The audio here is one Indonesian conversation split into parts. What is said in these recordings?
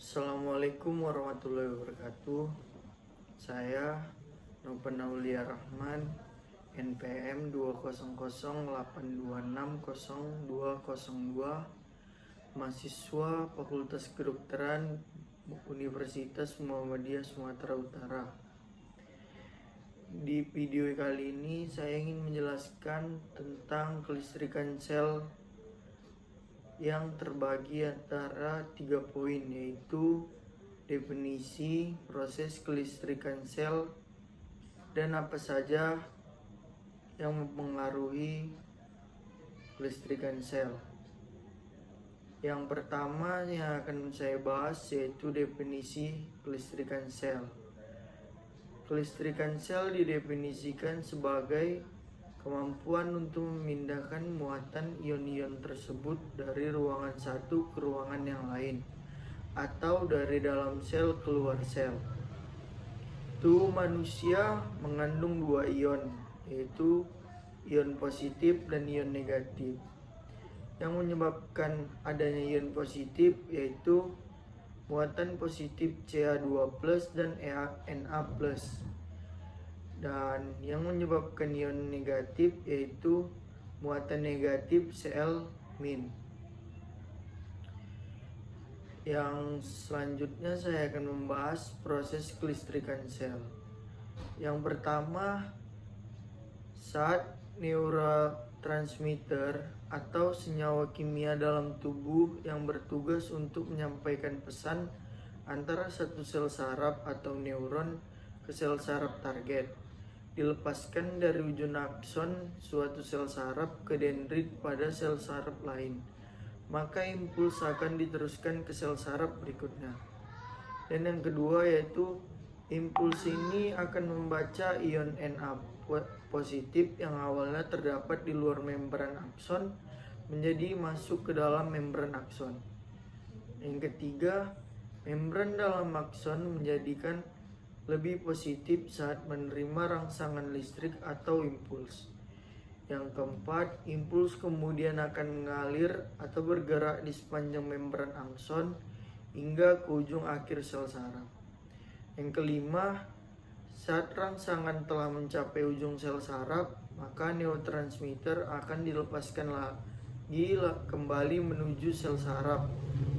Assalamualaikum warahmatullahi wabarakatuh. Saya Nopen Aulia Rahman, NPM 20082600202, mahasiswa Fakultas Kedokteran Universitas Muhammadiyah Sumatera Utara. Di video kali ini saya ingin menjelaskan tentang kelistrikan sel yang terbagi antara 3 poin, yaitu definisi, proses kelistrikan sel, dan apa saja yang mempengaruhi kelistrikan sel. Yang pertama yang akan saya bahas yaitu definisi kelistrikan sel. Kelistrikan sel didefinisikan sebagai kemampuan untuk memindahkan muatan ion-ion tersebut dari ruangan satu ke ruangan yang lain, atau dari dalam sel keluar sel. Tubuh manusia mengandung 2 ion, yaitu ion positif dan ion negatif. Yang menyebabkan adanya ion positif yaitu muatan positif Ca2+ dan Na+. Dan yang menyebabkan ion negatif yaitu muatan negatif Cl-. Yang selanjutnya saya akan membahas proses kelistrikan sel. Yang pertama, saat neurotransmitter atau senyawa kimia dalam tubuh yang bertugas untuk menyampaikan pesan antara satu sel saraf atau neuron ke sel saraf target dilepaskan dari ujung akson suatu sel saraf ke dendrit pada sel saraf lain, maka impuls akan diteruskan ke sel saraf berikutnya. Dan yang kedua yaitu impuls ini akan membaca ion Na positif yang awalnya terdapat di luar membran akson menjadi masuk ke dalam membran akson. Yang ketiga, membran dalam akson menjadikan lebih positif saat menerima rangsangan listrik atau impuls. Yang keempat, impuls kemudian akan mengalir atau bergerak di sepanjang membran akson hingga ke ujung akhir sel saraf. Yang kelima, saat rangsangan telah mencapai ujung sel saraf, maka neurotransmitter akan dilepaskan lagi kembali menuju sel saraf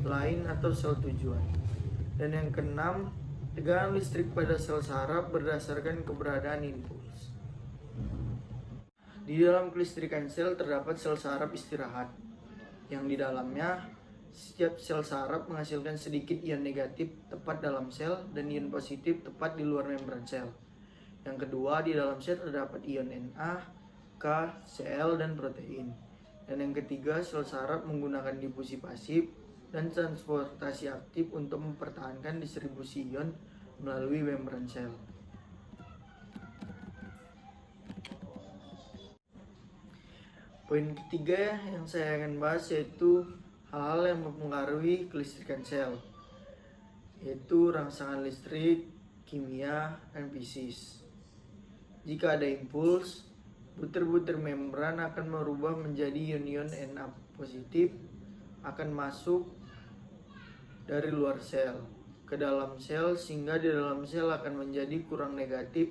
lain atau sel tujuan. Dan yang keenam, tegangan listrik pada sel saraf berdasarkan keberadaan impuls. Di dalam kelistrikan sel terdapat sel saraf istirahat, yang di dalamnya setiap sel saraf menghasilkan sedikit ion negatif tepat dalam sel dan ion positif tepat di luar membran sel. Yang kedua, di dalam sel terdapat ion Na, K, Cl, dan protein. Dan yang ketiga, sel saraf menggunakan difusi pasif dan transportasi aktif untuk mempertahankan distribusi ion melalui membran sel. Poin ketiga yang saya akan bahas yaitu hal-hal yang mempengaruhi kelistrikan sel, yaitu rangsangan listrik, kimia, dan fisik. Jika ada impuls, butir-butir membran akan merubah menjadi ion-ion Na positif akan masuk dari luar sel ke dalam sel, sehingga di dalam sel akan menjadi kurang negatif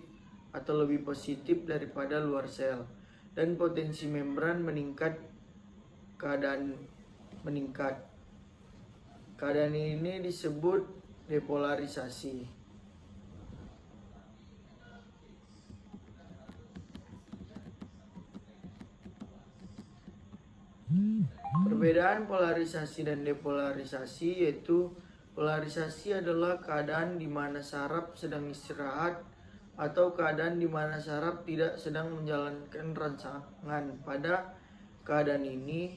atau lebih positif daripada luar sel, dan potensi membran meningkat. Keadaan ini disebut depolarisasi. Perbedaan polarisasi dan depolarisasi yaitu polarisasi adalah keadaan di mana saraf sedang istirahat atau keadaan di mana saraf tidak sedang menjalankan rangsangan. Pada keadaan ini,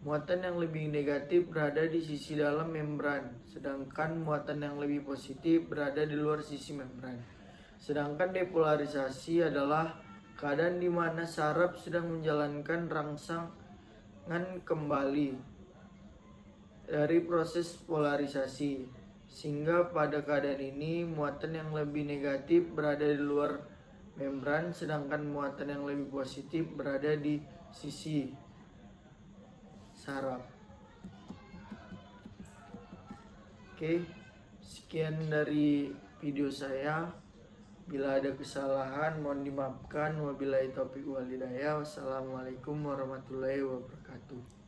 muatan yang lebih negatif berada di sisi dalam membran, sedangkan muatan yang lebih positif berada di luar sisi membran. Sedangkan depolarisasi adalah keadaan di mana saraf sedang menjalankan rangsangan kembali dari proses polarisasi, sehingga pada keadaan ini muatan yang lebih negatif berada di luar membran, sedangkan muatan yang lebih positif berada di sisi saraf. Oke, Sekian dari video saya. Bila ada kesalahan mohon dimaafkan. Wabillahi taufiq wal hidayah. Wassalamualaikum warahmatullahi wabarakatuh.